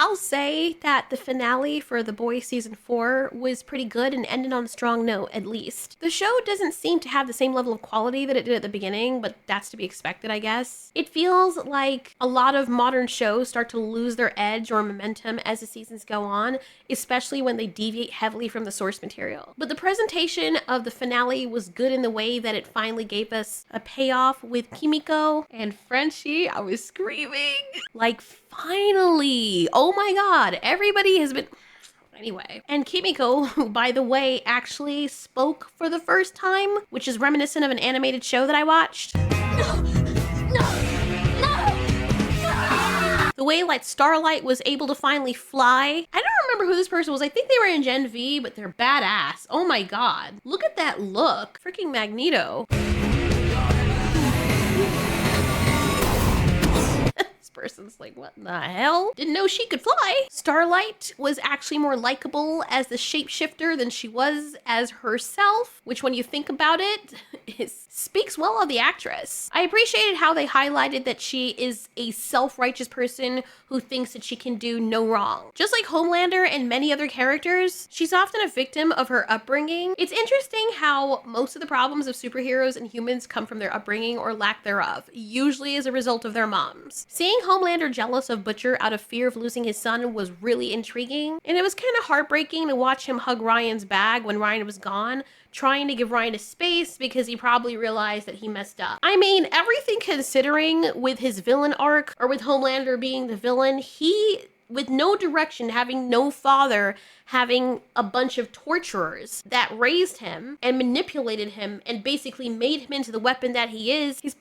I'll say that the finale for The Boys season 4 was pretty good and ended on a strong note, at least. The show doesn't seem to have the same level of quality that it did at the beginning, but that's to be expected, I guess. It feels like a lot of modern shows start to lose their edge or momentum as the seasons go on, especially when they deviate heavily from the source material. But the presentation of the finale was good in the way that it finally gave us a payoff with Kimiko and Frenchie. I was screaming. Like, finally! Oh my god, everybody has been... Anyway, and Kimiko, who, by the way, actually spoke for the first time, which is reminiscent of an animated show that I watched. The way like Starlight was able to finally fly. I don't remember who this person was. I think they were in Gen V, but they're badass. Oh my god. Look at that look. Freaking Magneto. Person's like, what in the hell? Didn't know she could fly. Starlight was actually more likable as the shapeshifter than she was as herself, which when you think about it, speaks well of the actress. I appreciated how they highlighted that she is a self-righteous person who thinks that she can do no wrong. Just like Homelander and many other characters, she's often a victim of her upbringing. It's interesting how most of the problems of superheroes and humans come from their upbringing or lack thereof, usually as a result of their moms. Seeing Homelander jealous of Butcher out of fear of losing his son was really intriguing, and it was kind of heartbreaking to watch him hug Ryan's bag when Ryan was gone, trying to give Ryan a space because he probably realized that he messed up. I mean, everything considering with his villain arc, or with Homelander being the villain, he, with no direction, having no father, having a bunch of torturers that raised him and manipulated him and basically made him into the weapon that he is, he's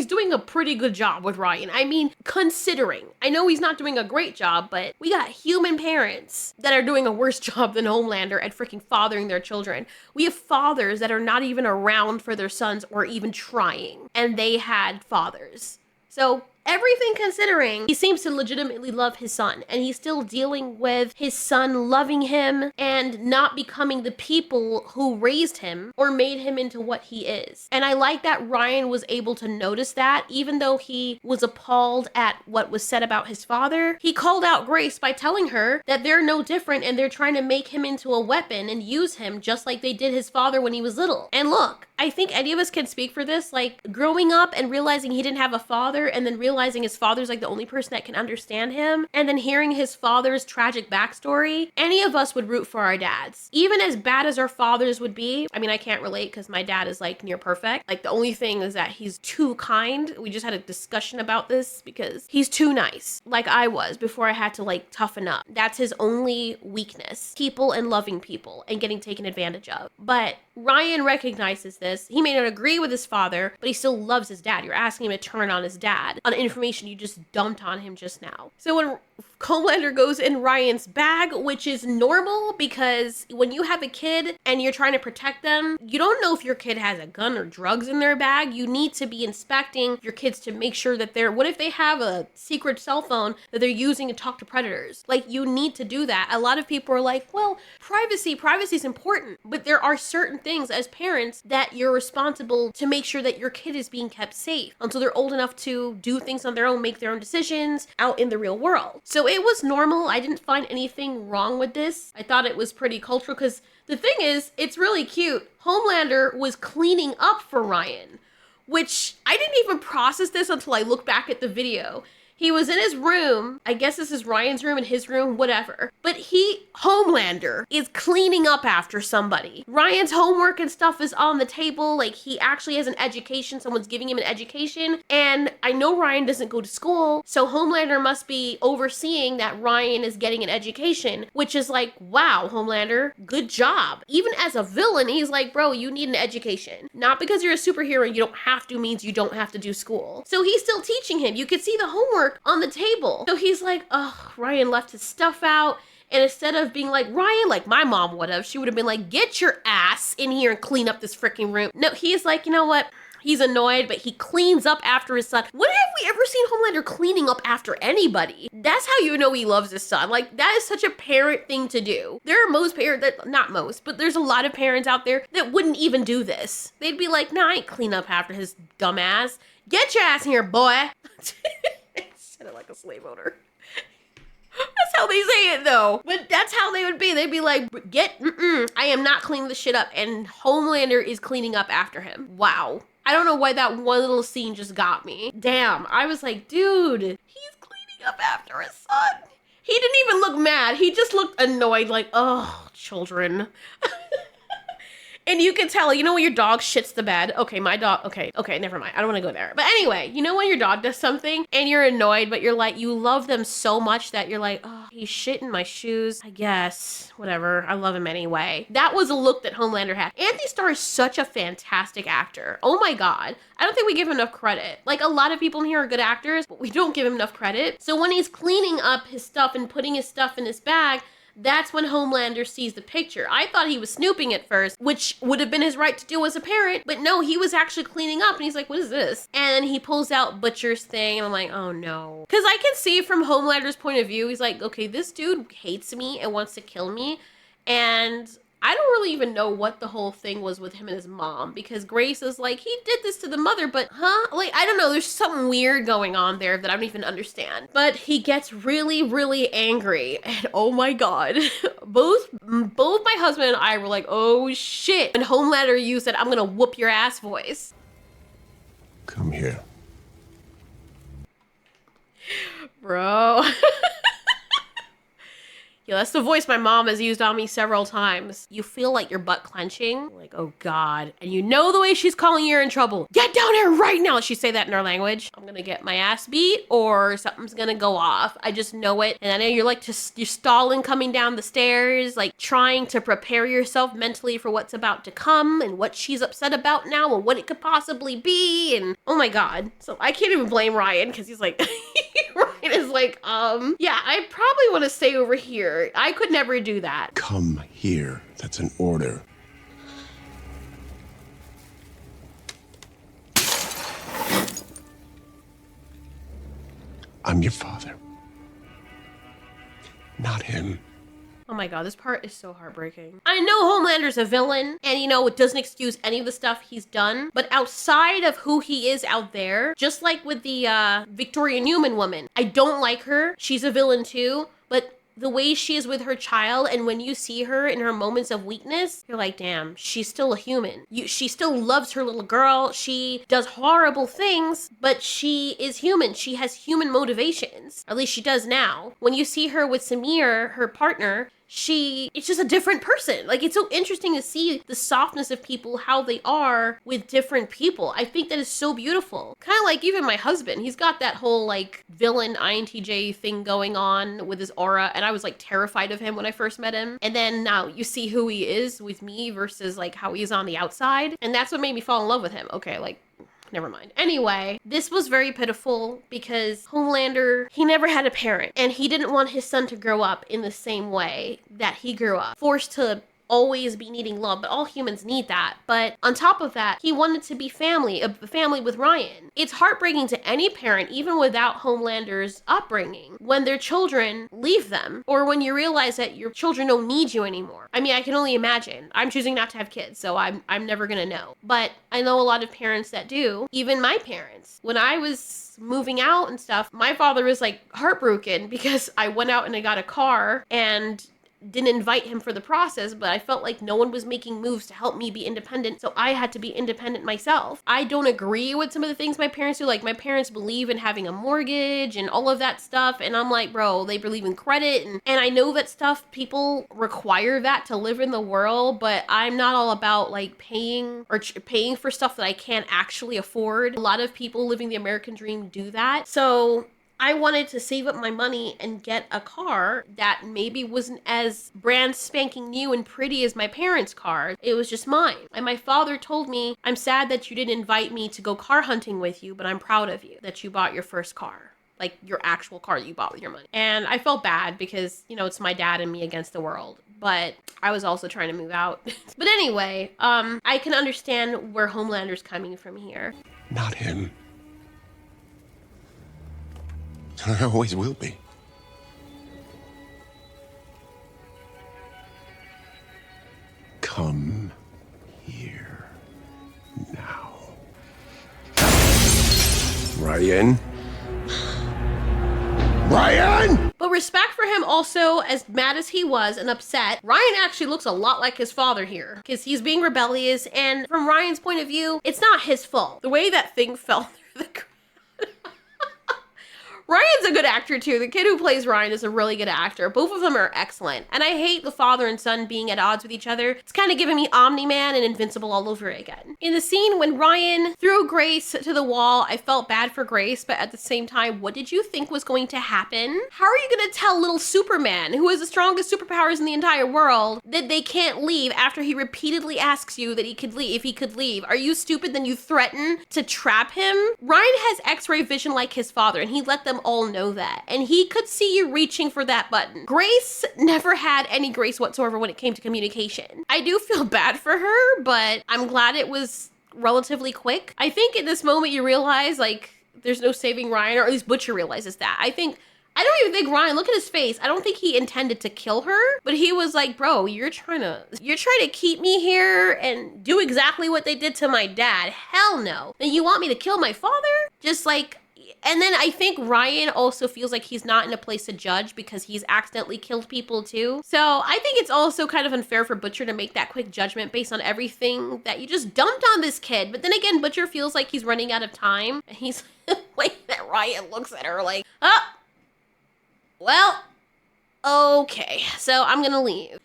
doing a pretty good job with Ryan. I mean, considering. I know he's not doing a great job, but we got human parents that are doing a worse job than Homelander at freaking fathering their children. We have fathers that are not even around for their sons or even trying, and they had fathers. So everything considering, he seems to legitimately love his son, and he's still dealing with his son loving him and not becoming the people who raised him or made him into what he is. And I like that Ryan was able to notice that, even though he was appalled at what was said about his father. He called out Grace by telling her that they're no different and they're trying to make him into a weapon and use him just like they did his father when he was little. And look, I think any of us can speak for this, like growing up and realizing he didn't have a father and then realizing his father's like the only person that can understand him, and then hearing his father's tragic backstory, any of us would root for our dads. Even as bad as our fathers would be, I mean, I can't relate because my dad is like near perfect. Like the only thing is that he's too kind. We just had a discussion about this because he's too nice, like I was before I had to like toughen up. That's his only weakness. People and loving people and getting taken advantage of. But Ryan recognizes this. He may not agree with his father, but he still loves his dad. You're asking him to turn on his dad on information you just dumped on him just now. So when Homelander goes in Ryan's bag, which is normal because when you have a kid and you're trying to protect them, you don't know if your kid has a gun or drugs in their bag. You need to be inspecting your kids to make sure that what if they have a secret cell phone that they're using to talk to predators? Like, you need to do that. A lot of people are like, well, privacy is important, but there are certain things as parents that you're responsible to make sure that your kid is being kept safe until they're old enough to do things on their own, make their own decisions out in the real world. So it was normal. I didn't find anything wrong with this. I thought it was pretty cultural because the thing is, it's really cute. Homelander was cleaning up for Ryan, which I didn't even process this until I looked back at the video. He was in his room. I guess this is Ryan's room and his room, whatever. But Homelander, is cleaning up after somebody. Ryan's homework and stuff is on the table. Like, he actually has an education. Someone's giving him an education. And I know Ryan doesn't go to school, so Homelander must be overseeing that Ryan is getting an education, which is like, wow, Homelander, good job. Even as a villain, he's like, bro, you need an education. Not because you're a superhero and you don't have to means you don't have to do school. So he's still teaching him. You could see the homework on the table. So he's like, oh, Ryan left his stuff out. And instead of being like, Ryan, like my mom would have, she would have been like, get your ass in here and clean up this freaking room. No, he's like, you know what? He's annoyed, but he cleans up after his son. When have we ever seen Homelander cleaning up after anybody? That's how you know he loves his son. Like, that is such a parent thing to do. There are most parents that, not most, but there's a lot of parents out there that wouldn't even do this. They'd be like, nah, I ain't clean up after his dumb ass. Get your ass in here, boy. Said it like a slave owner. That's how they say it though. But that's how they would be. They'd be like, I am not cleaning this shit up. And Homelander is cleaning up after him. Wow. I don't know why that one little scene just got me. Damn. I was like, dude, he's cleaning up after his son. He didn't even look mad. He just looked annoyed, like, oh, children. And you can tell, you know when your dog shits the bed? Okay, my dog, okay, never mind. I don't want to go there. But anyway, you know when your dog does something and you're annoyed, but you're like, you love them so much that you're like, oh, he's shitting my shoes. I guess, whatever. I love him anyway. That was a look that Homelander had. Anthony Starr is such a fantastic actor. Oh my God. I don't think we give him enough credit. Like, a lot of people in here are good actors, but we don't give him enough credit. So when he's cleaning up his stuff and putting his stuff in his bag, that's when Homelander sees the picture. I thought he was snooping at first, which would have been his right to do as a parent, but no, he was actually cleaning up and he's like, what is this? And he pulls out Butcher's thing and I'm like, oh no. Because I can see from Homelander's point of view, he's like, okay, this dude hates me and wants to kill me. And I don't really even know what the whole thing was with him and his mom, because Grace is like, he did this to the mother, but like, I don't know, there's something weird going on there that I don't even understand. But he gets really, really angry, and oh my God, both my husband and I were like, oh shit. And Homelander used that I'm gonna whoop your ass voice. Come here. Bro. Yeah, that's the voice my mom has used on me several times. You feel like your butt clenching, like, oh God. And you know the way she's calling you in trouble. Get down here right now. She say that in our language. I'm gonna get my ass beat or something's gonna go off. I just know it. And I know you're like, you're stalling coming down the stairs, like trying to prepare yourself mentally for what's about to come and what she's upset about now and what it could possibly be. And oh my God. So I can't even blame Ryan because he's like, Ryan is like, yeah, I probably want to stay over here. I could never do that. Come here. That's an order. I'm your father. Not him. Oh my God, this part is so heartbreaking. I know Homelander's a villain, and you know, it doesn't excuse any of the stuff he's done, but outside of who he is out there, just like with the Victoria Newman woman, I don't like her. She's a villain too, but the way she is with her child, and when you see her in her moments of weakness, you're like, damn, she's still a human. She still loves her little girl. She does horrible things, but she is human. She has human motivations. At least she does now. When you see her with Samir, her partner, it's just a different person. Like, it's so interesting to see the softness of people, how they are with different people. I think that is so beautiful. Kind of like even my husband, he's got that whole like villain INTJ thing going on with his aura. And I was like terrified of him when I first met him. And then now you see who he is with me versus like how he's on the outside. And that's what made me fall in love with him. Okay, like, never mind. Anyway, this was very pitiful because Homelander, he never had a parent and he didn't want his son to grow up in the same way that he grew up, forced to always be needing love, but all humans need that. But on top of that, he wanted to be a family with Ryan. It's heartbreaking to any parent, even without Homelander's upbringing, when their children leave them, or when you realize that your children don't need you anymore. I mean, I can only imagine. I'm choosing not to have kids, so I'm never gonna know. But I know a lot of parents that do, even my parents. When I was moving out and stuff, my father was like heartbroken because I went out and I got a car and didn't invite him for the process, but I felt like no one was making moves to help me be independent, so I had to be independent myself. I don't agree with some of the things my parents do. Like, my parents believe in having a mortgage and all of that stuff, and I'm like, bro, they believe in credit, and I know that stuff, people require that to live in the world, but I'm not all about like paying for stuff that I can't actually afford. A lot of people living the American dream do that. So I wanted to save up my money and get a car that maybe wasn't as brand spanking new and pretty as my parents' car. It was just mine. And my father told me, I'm sad that you didn't invite me to go car hunting with you, but I'm proud of you that you bought your first car. Like your actual car that you bought with your money. And I felt bad because, you know, it's my dad and me against the world. But I was also trying to move out. But anyway, I can understand where Homelander's coming from here. Not him. I always will be. Come here now. Ryan? Ryan! But But respect for him also, as mad as he was and upset, Ryan actually looks a lot like his father here because he's being rebellious, and from Ryan's point of view, it's not his fault. The way that thing fell through the Ryan's a good actor too. The kid who plays Ryan is a really good actor. Both of them are excellent. And I hate the father and son being at odds with each other. It's kind of giving me Omni-Man and Invincible all over again. In the scene when Ryan threw Grace to the wall, I felt bad for Grace, but at the same time, what did you think was going to happen? How are you going to tell little Superman, who has the strongest superpowers in the entire world, that they can't leave after he repeatedly asks you that he could leave, if he could leave? Are you stupid? Then you threaten to trap him? Ryan has X-ray vision like his father, and he let them all know that. And he could see you reaching for that button. Grace never had any grace whatsoever when it came to communication. I do feel bad for her, but I'm glad it was relatively quick. I think in this moment you realize, like, there's no saving Ryan, or at least Butcher realizes that. I don't even think Ryan, look at his face. I don't think he intended to kill her, but he was like, bro, you're trying to keep me here and do exactly what they did to my dad. Hell no. And you want me to kill my father? Just like, and then I think Ryan also feels like he's not in a place to judge because he's accidentally killed people too. So I think it's also kind of unfair for Butcher to make that quick judgment based on everything that you just dumped on this kid. But then again, Butcher feels like he's running out of time. And he's like, that Ryan looks at her like, oh, well, okay, so I'm gonna leave.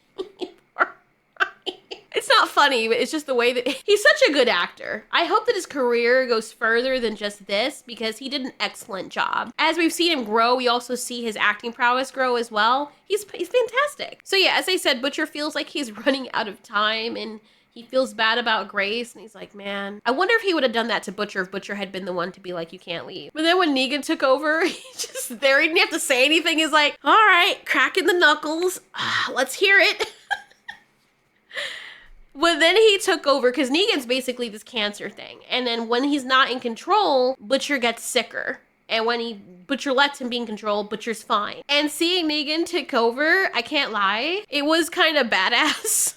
It's not funny, but it's just the way that he's such a good actor. I hope that his career goes further than just this because he did an excellent job. As we've seen him grow, we also see his acting prowess grow as well. He's fantastic. So yeah, as I said, Butcher feels like he's running out of time and he feels bad about Grace, and he's like, man, I wonder if he would have done that to Butcher if Butcher had been the one to be like, you can't leave. But then when Negan took over, he's just there. He didn't have to say anything. He's like, all right, cracking the knuckles. Let's hear it. But then he took over because Negan's basically this cancer thing. And then when he's not in control, Butcher gets sicker. And when Butcher lets him be in control, Butcher's fine. And seeing Negan take over, I can't lie, it was kind of badass.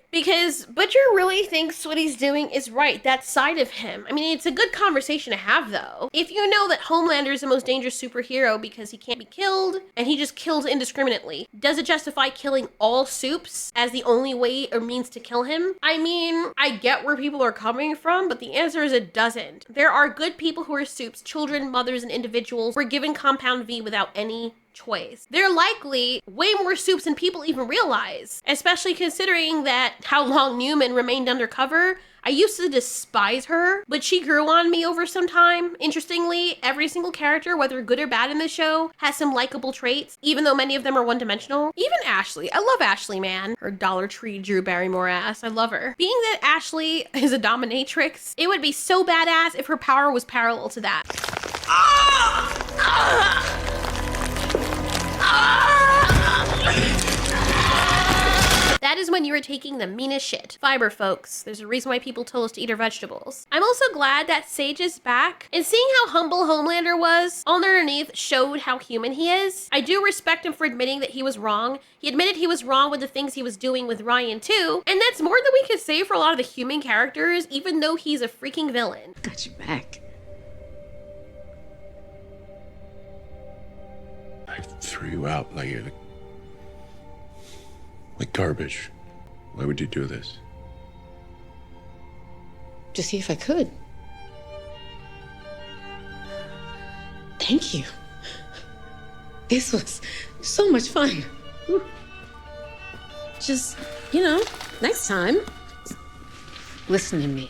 Because Butcher really thinks what he's doing is right, that side of him. I mean, it's a good conversation to have, though. If you know that Homelander is the most dangerous superhero because he can't be killed, and he just kills indiscriminately, does it justify killing all Supes as the only way or means to kill him? I mean, I get where people are coming from, but the answer is it doesn't. There are good people who are Supes, children, mothers, and individuals who are given Compound V without any choice. They're likely way more Supes than people even realize, especially considering that how long Newman remained undercover. I used to despise her, but she grew on me over some time. Interestingly, every single character, whether good or bad in the show, has some likable traits, even though many of them are one-dimensional. Even Ashley. I love Ashley, man. Her Dollar Tree Drew Barrymore ass. I love her. Being that Ashley is a dominatrix, it would be so badass if her power was parallel to that. That is when you are taking the meanest shit. Fiber, folks. There's a reason why people told us to eat our vegetables. I'm also glad that Sage is back, and seeing how humble Homelander was, underneath showed how human he is. I do respect him for admitting that he was wrong. He admitted he was wrong with the things he was doing with Ryan too, and that's more than we could say for a lot of the human characters, even though he's a freaking villain. Got your back. I threw you out like garbage. Why would you do this? To see if I could. Thank you. This was so much fun. Whew. Just, next time, listen to me.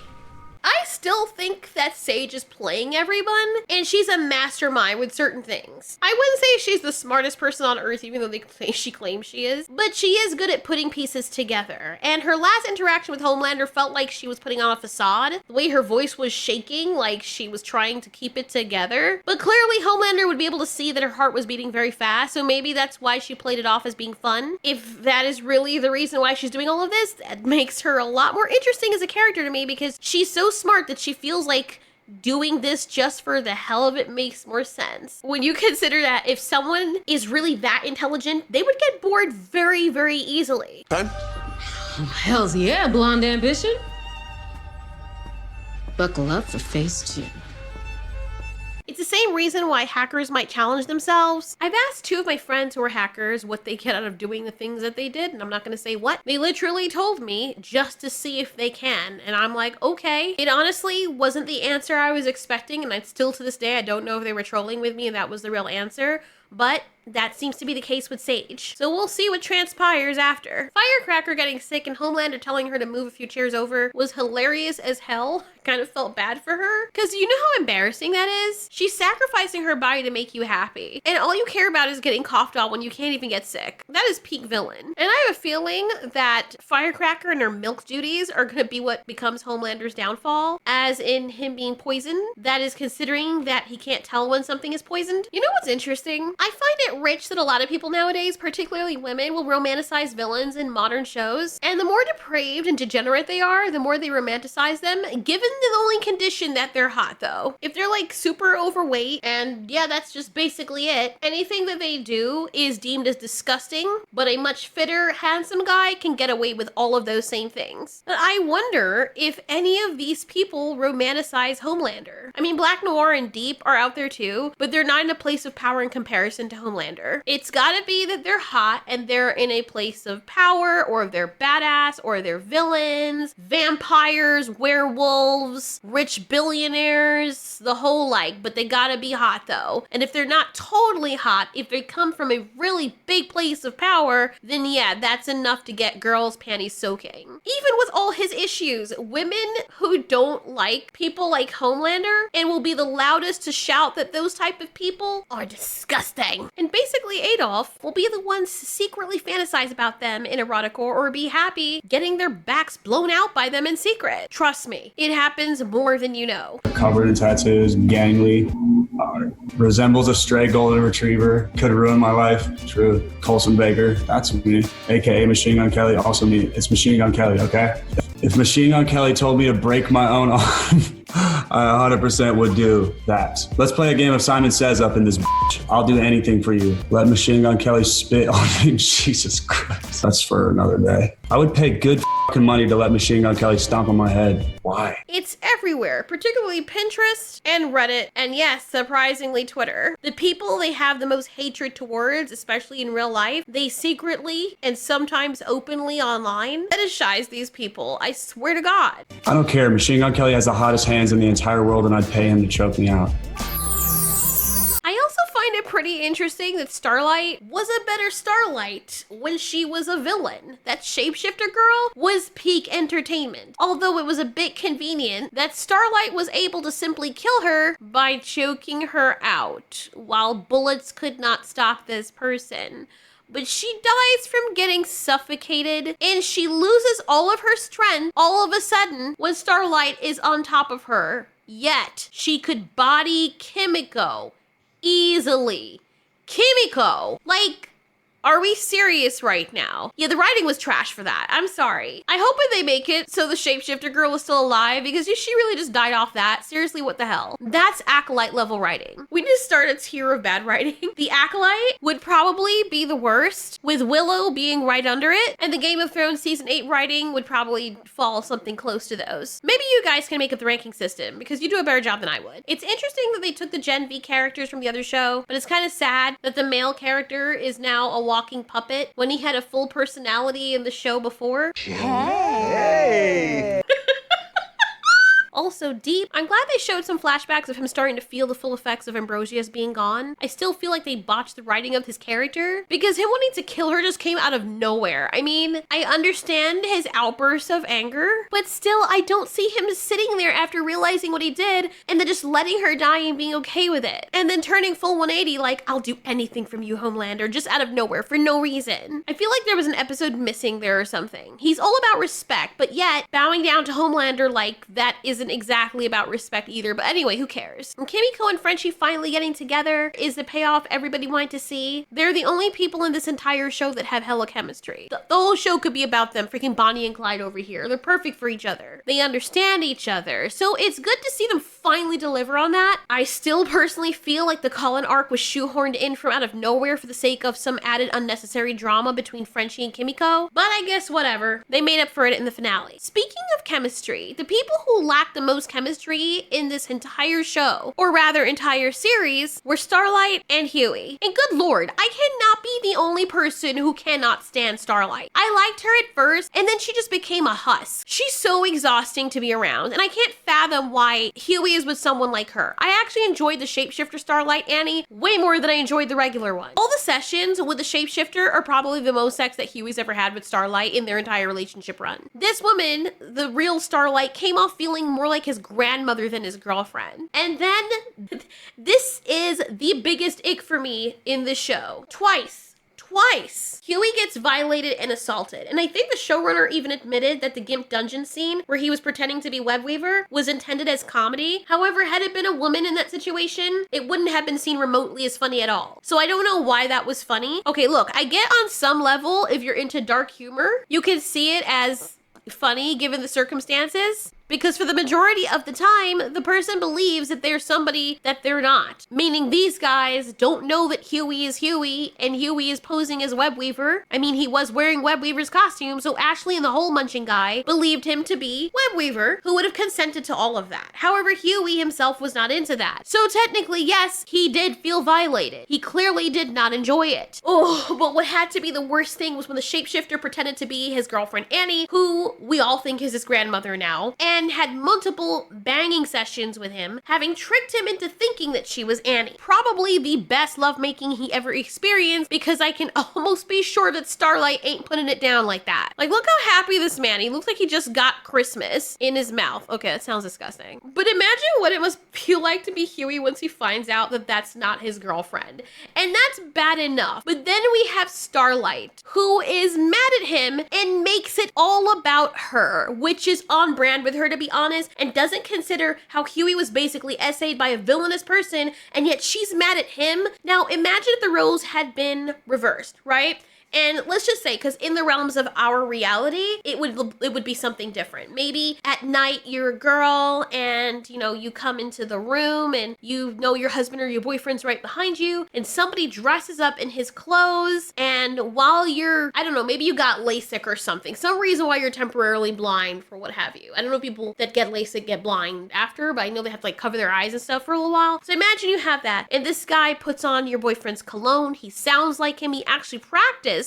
I still think that Sage is playing everyone, and she's a mastermind with certain things. I wouldn't say she's the smartest person on Earth, even though she claims she is, but she is good at putting pieces together. And her last interaction with Homelander felt like she was putting on a facade. The way her voice was shaking, like she was trying to keep it together. But clearly Homelander would be able to see that her heart was beating very fast, so maybe that's why she played it off as being fun. If that is really the reason why she's doing all of this, that makes her a lot more interesting as a character to me, because she's so smart that she feels like doing this just for the hell of it makes more sense. When you consider that if someone is really that intelligent, they would get bored very, very easily. Fun? Oh, hells yeah, blonde ambition. Buckle up for phase 2. It's the same reason why hackers might challenge themselves. I've asked 2 of my friends who are hackers what they get out of doing the things that they did, and I'm not gonna say what. They literally told me just to see if they can, and I'm like, okay. It honestly wasn't the answer I was expecting, and still to this day, I don't know if they were trolling with me and that was the real answer, but that seems to be the case with Sage. So we'll see what transpires after. Firecracker getting sick and Homelander telling her to move a few chairs over was hilarious as hell. I kind of felt bad for her. Because you know how embarrassing that is? She's sacrificing her body to make you happy. And all you care about is getting coughed on when you can't even get sick. That is peak villain. And I have a feeling that Firecracker and her milk duties are going to be what becomes Homelander's downfall. As in him being poisoned. That is considering that he can't tell when something is poisoned. You know what's interesting? I find it rich that a lot of people nowadays, particularly women, will romanticize villains in modern shows. And the more depraved and degenerate they are, the more they romanticize them, given the only condition that they're hot, though. If they're like super overweight, and yeah, that's just basically it, anything that they do is deemed as disgusting, but a much fitter, handsome guy can get away with all of those same things. But I wonder if any of these people romanticize Homelander. I mean, Black Noir and Deep are out there too, but they're not in a place of power in comparison to Homelander. It's gotta be that they're hot and they're in a place of power, or they're badass, or they're villains, vampires, werewolves, rich billionaires, the whole like, but they gotta be hot though. And if they're not totally hot, if they come from a really big place of power, then yeah, that's enough to get girls' panties soaking. Even with all his issues, women who don't like people like Homelander and will be the loudest to shout that those type of people are disgusting. And basically Adolf will be the ones to secretly fantasize about them in erotica or be happy getting their backs blown out by them in secret. Trust me, it happens more than you know. Covered in tattoos, gangly, resembles a stray golden retriever, could ruin my life. True. Colson Baker, that's me. AKA Machine Gun Kelly, also me. It's Machine Gun Kelly, okay? If Machine Gun Kelly told me to break my own arm, I 100% would do that. Let's play a game of Simon Says up in this bitch. I'll do anything for you. Let Machine Gun Kelly spit on me. Jesus Christ. That's for another day. I would pay good fucking money to let Machine Gun Kelly stomp on my head. Why? It's everywhere, particularly Pinterest and Reddit, and yes, surprisingly Twitter. The people they have the most hatred towards, especially in real life, they secretly and sometimes openly online fetishize these people. I swear to God. I don't care. Machine Gun Kelly has the hottest hands in the entire world, and I'd pay him to choke me out. I also find it pretty interesting that Starlight was a better Starlight when she was a villain. That shapeshifter girl was peak entertainment. Although it was a bit convenient that Starlight was able to simply kill her by choking her out, while bullets could not stop this person. But she dies from getting suffocated, and she loses all of her strength all of a sudden when Starlight is on top of her. Yet, she could body Kimiko easily. Kimiko! Like, are we serious right now? Yeah, the writing was trash for that. I'm sorry. I hope when they make it so the shapeshifter girl is still alive, because she really just died off that. Seriously, what the hell? That's Acolyte level writing. We just started a tier of bad writing. The Acolyte would probably be the worst, with Willow being right under it, and the Game of Thrones Season 8 writing would probably fall something close to those. Maybe you guys can make up the ranking system, because you do a better job than I would. It's interesting that they took the Gen V characters from the other show, but it's kind of sad that the male character is now a walking puppet when he had a full personality in the show before. Hey! Also, Deep, I'm glad they showed some flashbacks of him starting to feel the full effects of Ambrosius being gone. I still feel like they botched the writing of his character, because him wanting to kill her just came out of nowhere. I mean, I understand his outbursts of anger, but still, I don't see him sitting there after realizing what he did and then just letting her die and being okay with it. And then turning full 180 like, I'll do anything from you, Homelander, just out of nowhere for no reason. I feel like there was an episode missing there or something. He's all about respect, but yet bowing down to Homelander like that isn't exactly about respect either, but anyway, who cares? And Kimiko and Frenchie finally getting together is the payoff everybody wanted to see. They're the only people in this entire show that have hella chemistry. The whole show could be about them, freaking Bonnie and Clyde over here. They're perfect for each other. They understand each other, so it's good to see them finally deliver on that. I still personally feel like the Colin arc was shoehorned in from out of nowhere for the sake of some added unnecessary drama between Frenchie and Kimiko, but I guess whatever. They made up for it in the finale. Speaking of chemistry, the people who lack the the most chemistry in this entire show, or rather entire series, were Starlight and Huey. And good lord, I cannot be the only person who cannot stand Starlight. I liked her at first, and then she just became a husk. She's so exhausting to be around, and I can't fathom why Huey is with someone like her. I actually enjoyed the shapeshifter Starlight Annie way more than I enjoyed the regular one. All the sessions with the shapeshifter are probably the most sex that Huey's ever had with Starlight in their entire relationship run. This woman, the real Starlight, came off feeling more like his grandmother than his girlfriend. And then this is the biggest ick for me in this show. Twice. Huey gets violated and assaulted. And I think the showrunner even admitted that the Gimp dungeon scene where he was pretending to be Web Weaver was intended as comedy. However, had it been a woman in that situation, it wouldn't have been seen remotely as funny at all. So I don't know why that was funny. Okay, look, I get on some level, if you're into dark humor, you can see it as funny given the circumstances. Because for the majority of the time, the person believes that they're somebody that they're not. Meaning these guys don't know that Huey is Huey and Huey is posing as Web Weaver. I mean, he was wearing Web Weaver's costume, so Ashley and the hole munching guy believed him to be Web Weaver, who would have consented to all of that. However, Huey himself was not into that. So technically, yes, he did feel violated. He clearly did not enjoy it. Oh, but what had to be the worst thing was when the shapeshifter pretended to be his girlfriend Annie, who we all think is his grandmother now, and had multiple banging sessions with him, having tricked him into thinking that she was Annie. Probably the best lovemaking he ever experienced, because I can almost be sure that Starlight ain't putting it down like that. Like, look how happy this man, he looks like he just got Christmas in his mouth. Okay, that sounds disgusting. But imagine what it must feel like to be Huey once he finds out that that's not his girlfriend. And that's bad enough. But then we have Starlight, who is mad at him and makes it all about her, which is on brand with her, to be honest, and doesn't consider how Huey was basically essayed by a villainous person, and yet she's mad at him. Now, imagine if the roles had been reversed, right? And let's just say, because in the realms of our reality, it would be something different. Maybe at night you're a girl and, you know, you come into the room and you know your husband or your boyfriend's right behind you and somebody dresses up in his clothes, and while you're, I don't know, maybe you got LASIK or something, some reason why you're temporarily blind for what have you. I don't know if people that get LASIK get blind after, but I know they have to like cover their eyes and stuff for a little while. So imagine you have that, and this guy puts on your boyfriend's cologne. He sounds like him. He actually practiced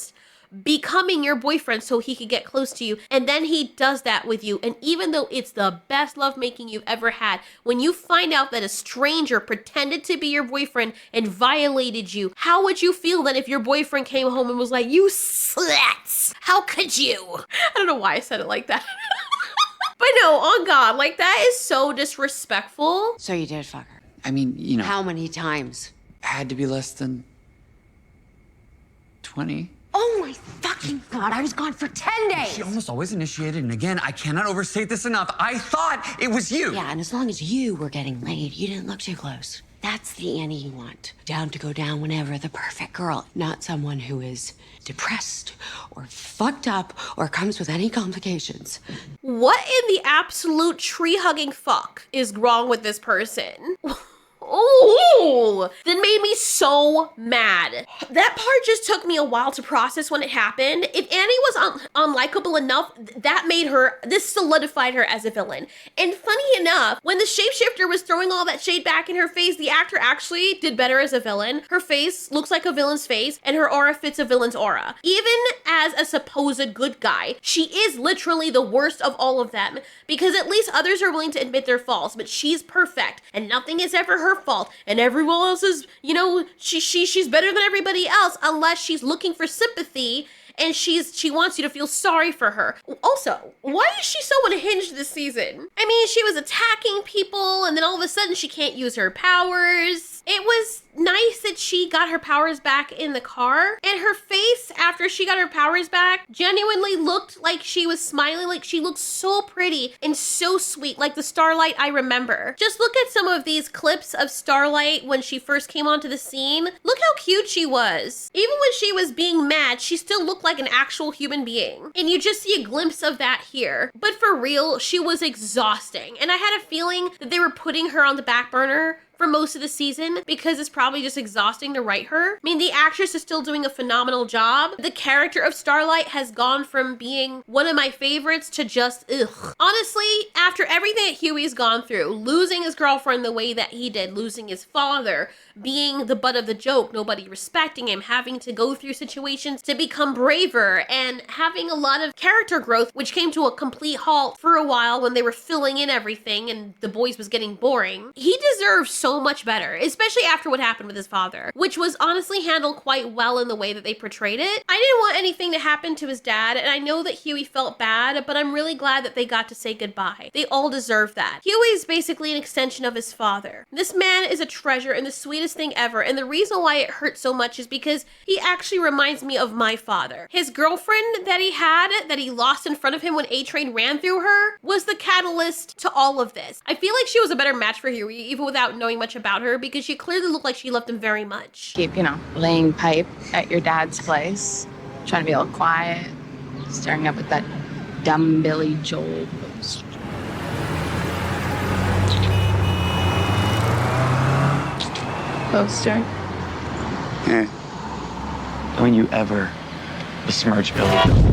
becoming your boyfriend so he could get close to you, and then he does that with you. And even though it's the best lovemaking you've ever had, when you find out that a stranger pretended to be your boyfriend and violated you, how would you feel then if your boyfriend came home and was like, "You sluts, how could you?" I don't know why I said it like that. But no, on God, like that is so disrespectful. So you did fuck her? I mean, you know, How many times? had to be less than 20. Oh my fucking God, I was gone for 10 days! She almost always initiated, and again, I cannot overstate this enough. I thought it was you. Yeah, and as long as you were getting laid, you didn't look too close. That's the Annie you want. Down to go down whenever, the perfect girl. Not someone who is depressed or fucked up or comes with any complications. What in the absolute tree-hugging fuck is wrong with this person? Oh, that made me so mad. That part just took me a while to process when it happened. If Annie was unlikable enough, that made her, this solidified her as a villain. And funny enough, when the shapeshifter was throwing all that shade back in her face, the actor actually did better as a villain. Her face looks like a villain's face, and her aura fits a villain's aura. Even as a supposed good guy, she is literally the worst of all of them, because at least others are willing to admit their faults, but she's perfect, and nothing is ever her fault, and everyone else is, you know, she's better than everybody else, unless she's looking for sympathy and she wants you to feel sorry for her. Also, why is she so unhinged this season? I mean, she was attacking people, and then all of a sudden she can't use her powers. It was nice that she got her powers back in the car, and her face after she got her powers back genuinely looked like she was smiling. Like, she looked so pretty and so sweet, like the Starlight I remember. Just look at some of these clips of Starlight when she first came onto the scene. Look how cute she was. Even when she was being mad, she still looked like an actual human being, and you just see a glimpse of that here. But for real, she was exhausting, and I had a feeling that they were putting her on the back burner for most of the season because it's probably just exhausting to write her. I mean, the actress is still doing a phenomenal job. The character of Starlight has gone from being one of my favorites to just ugh. Honestly, after everything that Huey's gone through, losing his girlfriend the way that he did, losing his father, being the butt of the joke, nobody respecting him, having to go through situations to become braver, and having a lot of character growth, which came to a complete halt for a while when they were filling in everything and the boys was getting boring. He deserves so much better, especially after what happened with his father, which was honestly handled quite well in the way that they portrayed it. I didn't want anything to happen to his dad, and I know that Huey felt bad, but I'm really glad that they got to say goodbye. They all deserve that. Huey's basically an extension of his father. This man is a treasure and the sweetest thing ever, and the reason why it hurts so much is because he actually reminds me of my father. His girlfriend that he had, that he lost in front of him when A-Train ran through her, was the catalyst to all of this. I feel like she was a better match for Huey, even without knowing much about her, because she clearly looked like she loved him very much. Keep, laying pipe at your dad's place, trying to be all quiet, staring up at that dumb Billy Joel poster. Hey, don't you ever besmirch Billy.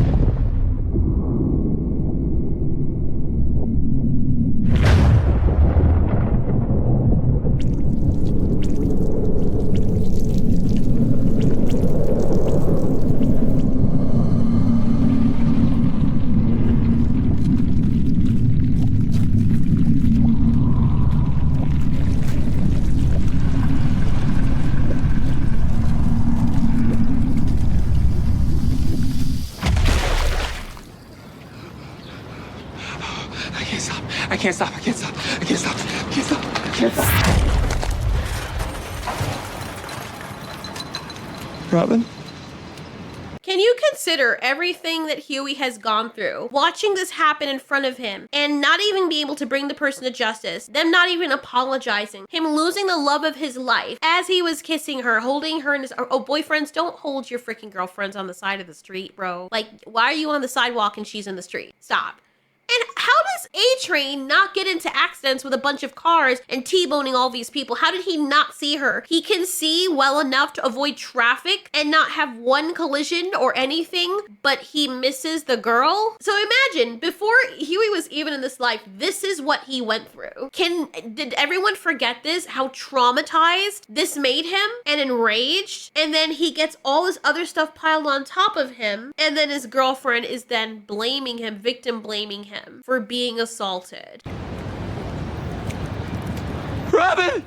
I can't stop. Robin? Can you consider everything that Huey has gone through, watching this happen in front of him, and not even be able to bring the person to justice, them not even apologizing, him losing the love of his life as he was kissing her, holding her in his, oh, boyfriends, don't hold your freaking girlfriends on the side of the street, bro. Like, why are you on the sidewalk and she's in the street? Stop. And how does A-Train not get into accidents with a bunch of cars and T-boning all these people? How did he not see her? He can see well enough to avoid traffic and not have one collision or anything, but he misses the girl? So imagine, before Huey was even in this life, this is what he went through. Did everyone forget this? How traumatized this made him and enraged? And then he gets all this other stuff piled on top of him, and then his girlfriend is then blaming him, victim blaming him for being assaulted. Robin!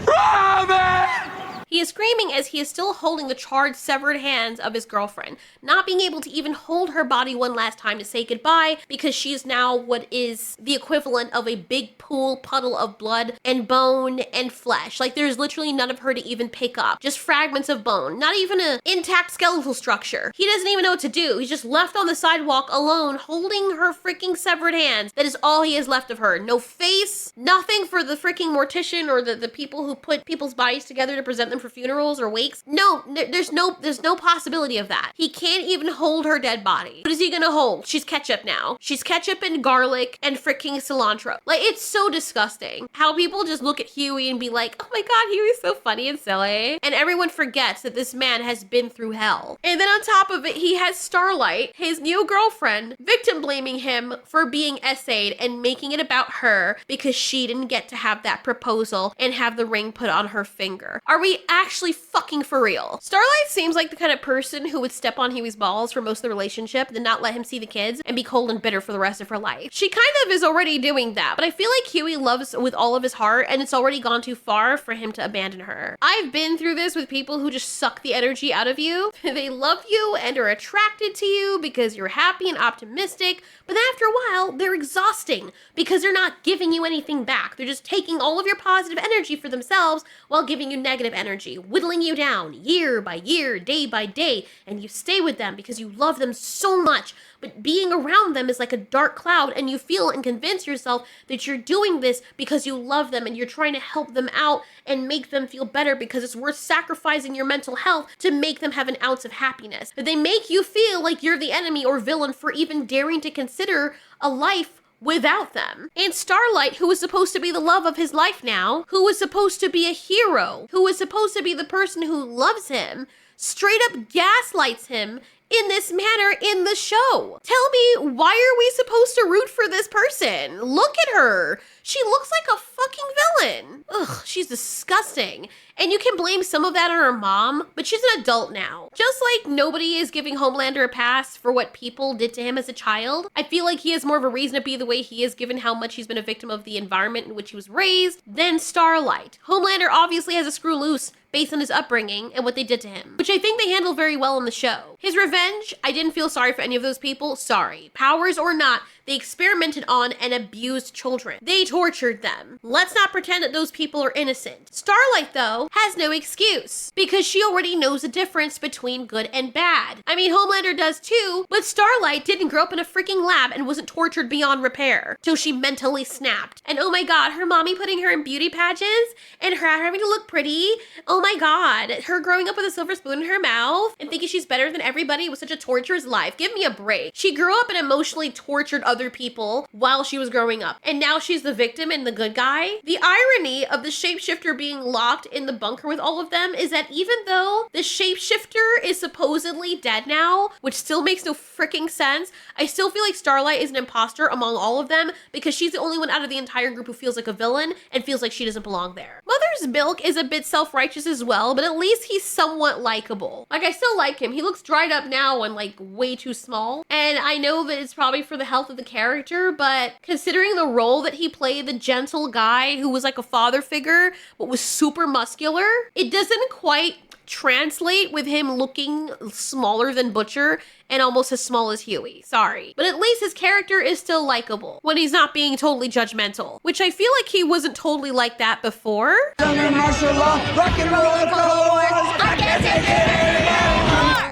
Robin! He is screaming as he is still holding the charred, severed hands of his girlfriend, not being able to even hold her body one last time to say goodbye because she is now what is the equivalent of a big puddle of blood and bone and flesh. Like, there's literally none of her to even pick up. Just fragments of bone, not even an intact skeletal structure. He doesn't even know what to do. He's just left on the sidewalk alone, holding her freaking severed hands. That is all he has left of her. No face, nothing for the freaking mortician or the people who put people's bodies together to present them for funerals or wakes. No, there's no possibility of that. He can't even hold her dead body. What is he gonna hold? She's ketchup now. She's ketchup and garlic and freaking cilantro. Like, it's so disgusting how people just look at Huey and be like, oh my god, Huey's so funny and silly. And everyone forgets that this man has been through hell. And then on top of it, he has Starlight, his new girlfriend, victim blaming him for being essayed and making it about her because she didn't get to have that proposal and have the ring put on her finger. Are we actually fucking for real? Starlight seems like the kind of person who would step on Huey's balls for most of the relationship, then not let him see the kids and be cold and bitter for the rest of her life. She kind of is already doing that, but I feel like Huey loves with all of his heart and it's already gone too far for him to abandon her. I've been through this with people who just suck the energy out of you. They love you and are attracted to you because you're happy and optimistic, but then after a while, they're exhausting because they're not giving you anything back. They're just taking all of your positive energy for themselves while giving you negative energy, whittling you down year by year, day by day, and you stay with them because you love them so much, but being around them is like a dark cloud and you feel and convince yourself that you're doing this because you love them and you're trying to help them out and make them feel better because it's worth sacrificing your mental health to make them have an ounce of happiness. But they make you feel like you're the enemy or villain for even daring to consider a life without them. And Starlight, who was supposed to be the love of his life now, who was supposed to be a hero, who was supposed to be the person who loves him, straight up gaslights him in this manner in the show. Tell me, why are we supposed to root for this person? Look at her. She looks like a fucking villain. Ugh, she's disgusting. And you can blame some of that on her mom, but she's an adult now. Just like nobody is giving Homelander a pass for what people did to him as a child, I feel like he has more of a reason to be the way he is given how much he's been a victim of the environment in which he was raised than Starlight. Homelander obviously has a screw loose based on his upbringing and what they did to him, which I think they handle very well in the show. His revenge, I didn't feel sorry for any of those people, sorry. Powers or not, they experimented on and abused children. They tortured them. Let's not pretend that those people are innocent. Starlight, though, has no excuse because she already knows the difference between good and bad. I mean, Homelander does too, but Starlight didn't grow up in a freaking lab and wasn't tortured beyond repair till she mentally snapped. And oh my god, her mommy putting her in beauty pageants and her having to look pretty. Oh my god, her growing up with a silver spoon in her mouth and thinking she's better than everybody was such a torturous life. Give me a break. She grew up and emotionally tortured other people while she was growing up, and now she's the victim and the good guy. The irony of the shapeshifter being locked in the bunker with all of them is that even though the shapeshifter is supposedly dead now, which still makes no freaking sense, I still feel like Starlight is an imposter among all of them because she's the only one out of the entire group who feels like a villain and feels like she doesn't belong there. Mother's Milk is a bit self-righteous as well, but at least he's somewhat likable. Like, I still like him. He looks dried up now and like way too small, and I know that it's probably for the health of the character, but considering the role that he played, the gentle guy who was like a father figure but was super muscular, it doesn't quite translate with him looking smaller than Butcher and almost as small as Huey. Sorry. But at least his character is still likable when he's not being totally judgmental, which I feel like he wasn't totally like that before.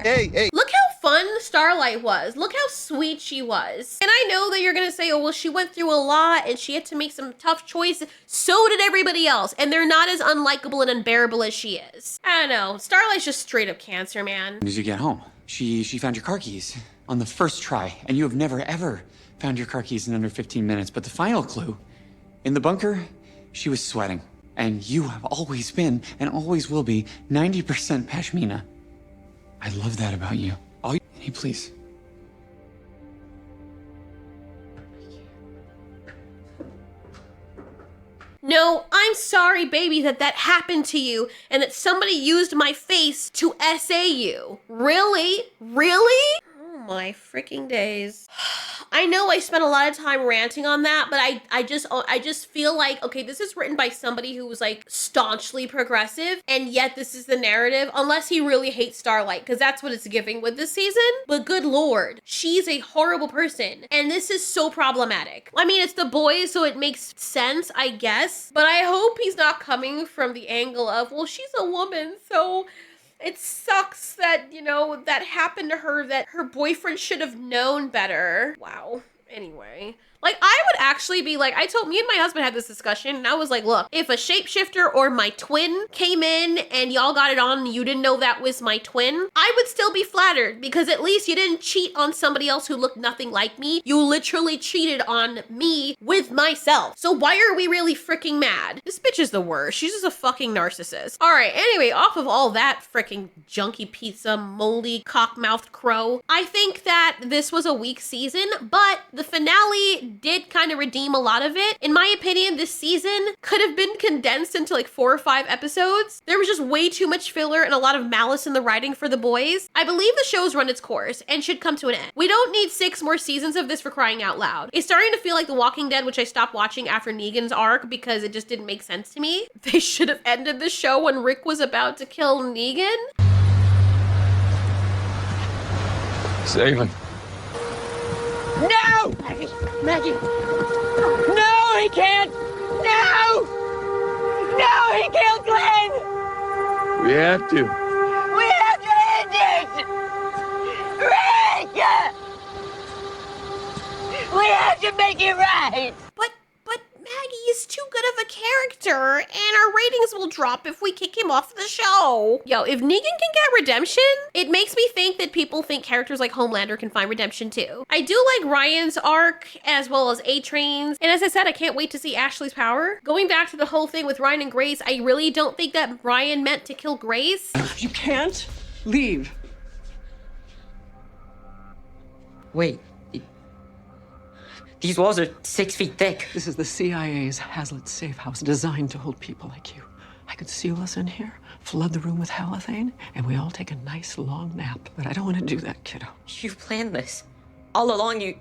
Hey. Look how fun Starlight was. Look how sweet she was. And I know that you're gonna say, oh, well, she went through a lot and she had to make some tough choices. So did everybody else. And they're not as unlikable and unbearable as she is. I don't know. Starlight's just straight up cancer, man. Did you get home? She found your car keys on the first try, and you have never ever found your car keys in under 15 minutes. But the final clue, in the bunker, she was sweating. And you have always been, and always will be, 90% Pashmina. I love that about you. Hey, please. No, I'm sorry, baby, that happened to you and that somebody used my face to essay you. Really? Really? Oh my freaking days. I know I spent a lot of time ranting on that, but I just feel like, okay, this is written by somebody who was like staunchly progressive, and yet this is the narrative, unless he really hates Starlight, because that's what it's giving with this season. But good lord, she's a horrible person, and this is so problematic. I mean, it's the boys, so it makes sense, I guess, but I hope he's not coming from the angle of, well, she's a woman, so it sucks that, you know, that happened to her, that her boyfriend should have known better. Wow. Anyway. Like, I would actually be like, me and my husband had this discussion, and I was like, look, if a shapeshifter or my twin came in and y'all got it on and you didn't know that was my twin, I would still be flattered because at least you didn't cheat on somebody else who looked nothing like me. You literally cheated on me with myself. So why are we really freaking mad? This bitch is the worst. She's just a fucking narcissist. All right, anyway, off of all that freaking junky pizza, moldy, cock-mouthed crow, I think that this was a weak season, but the finale did kind of redeem a lot of it. In my opinion, this season could have been condensed into like 4 or 5 episodes. There was just way too much filler and a lot of malice in the writing for the boys. I believe the show's run its course and should come to an end. We don't need 6 more seasons of this, for crying out loud. It's starting to feel like The Walking Dead, which I stopped watching after Negan's arc because it just didn't make sense to me. They should have ended the show when Rick was about to kill Negan. Save him. No! Maggie! No, he can't! No! No, he killed Glenn! We have to. We have to end it! Rick! We have to make it right! But Maggie is too good of a character. character, and our ratings will drop if we kick him off the show. Yo, if Negan can get redemption, it makes me think that people think characters like Homelander can find redemption too. I do like Ryan's arc as well as A-Train's, and as I said, I can't wait to see Ashley's power. Going back to the whole thing with Ryan and Grace, I really don't think that Ryan meant to kill Grace. You can't leave. Wait. These walls are 6 feet thick. This is the CIA's Hazlitt safe house designed to hold people like you. I could seal us in here, flood the room with halothane, and we all take a nice long nap. But I don't want to do that, kiddo. You planned this. All along, you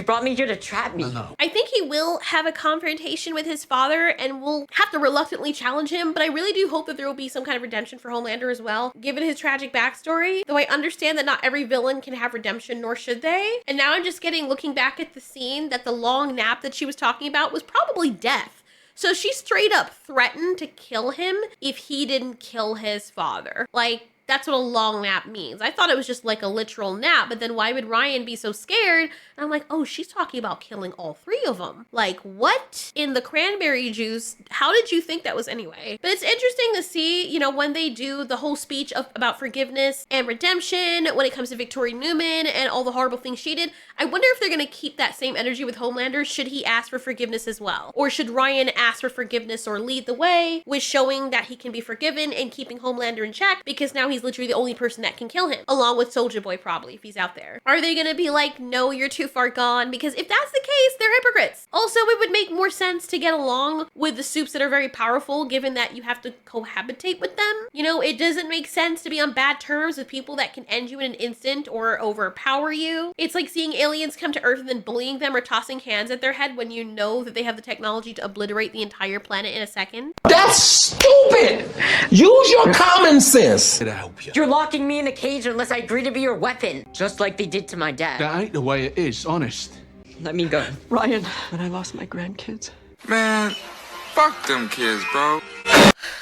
brought me here to trap me. No. I think he will have a confrontation with his father and will have to reluctantly challenge him, but I really do hope that there will be some kind of redemption for Homelander as well, given his tragic backstory, though I understand that not every villain can have redemption, nor should they. And now I'm just looking back at the scene, that the long nap that she was talking about was probably death. So she straight up threatened to kill him if he didn't kill his father. Like, that's what a long nap means. I thought it was just like a literal nap, but then why would Ryan be so scared? And I'm like, oh, she's talking about killing all three of them. Like, what in the cranberry juice? How did you think that was anyway? But it's interesting to see, you know, when they do the whole speech about forgiveness and redemption, when it comes to Victoria Newman and all the horrible things she did, I wonder if they're going to keep that same energy with Homelander. Should he ask for forgiveness as well? Or should Ryan ask for forgiveness or lead the way with showing that he can be forgiven and keeping Homelander in check, because now he's literally the only person that can kill him, along with Soulja Boy probably, if he's out there. Are they gonna be like, no, you're too far gone? Because if that's the case, they're hypocrites. Also, it would make more sense to get along with the Supes that are very powerful, given that you have to cohabitate with them. You know, it doesn't make sense to be on bad terms with people that can end you in an instant or overpower you. It's like seeing aliens come to Earth and then bullying them or tossing hands at their head when you know that they have the technology to obliterate the entire planet in a second. That's stupid! Use your common sense. Did I help you? You're locking me in a cage unless I agree to be your weapon, just like they did to my dad. That ain't the way it is, honest. Let me go. Ryan, when I lost my grandkids. Man, fuck them kids, bro.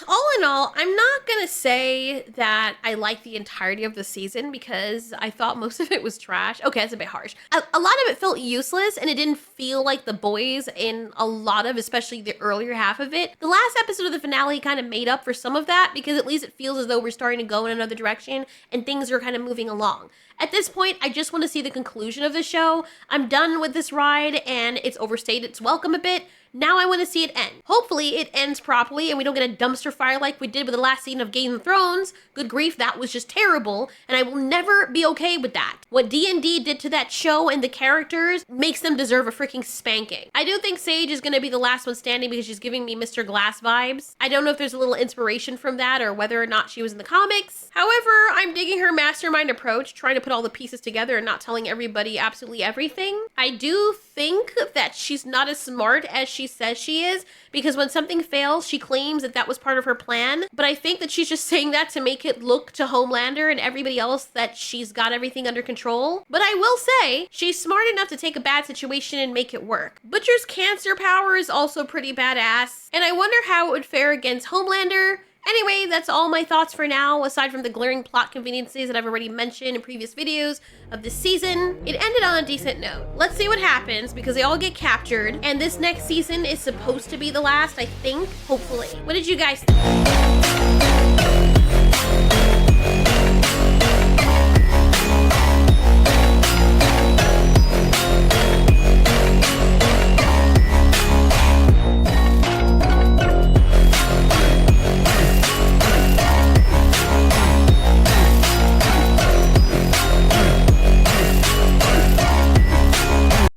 All in all, I'm not gonna say that I like the entirety of the season because I thought most of it was trash. Okay, that's a bit harsh. A lot of it felt useless and it didn't feel like the boys in a lot of, especially the earlier half of it. The last episode of the finale kind of made up for some of that because at least it feels as though we're starting to go in another direction and things are kind of moving along. At this point, I just want to see the conclusion of the show. I'm done with this ride and it's overstayed its welcome a bit. Now I want to see it end. Hopefully it ends properly and we don't get a dumpster fire like we did with the last season of Game of Thrones. Good grief, that was just terrible, and I will never be okay with that. What D&D did to that show and the characters makes them deserve a freaking spanking. I do think Sage is going to be the last one standing because she's giving me Mr. Glass vibes. I don't know if there's a little inspiration from that or whether or not she was in the comics. However, I'm digging her mastermind approach, trying to put all the pieces together and not telling everybody absolutely everything. I do think that she's not as smart as she says she is, because when something fails, she claims that that was part of her plan. But I think that she's just saying that to make it look to Homelander and everybody else that she's got everything under control. But I will say, she's smart enough to take a bad situation and make it work. Butcher's cancer power is also pretty badass, and I wonder how it would fare against Homelander. Anyway, that's all my thoughts for now, aside from the glaring plot conveniences that I've already mentioned in previous videos of this season. It ended on a decent note. Let's see what happens, because they all get captured, and this next season is supposed to be the last, I think, hopefully. What did you guys think?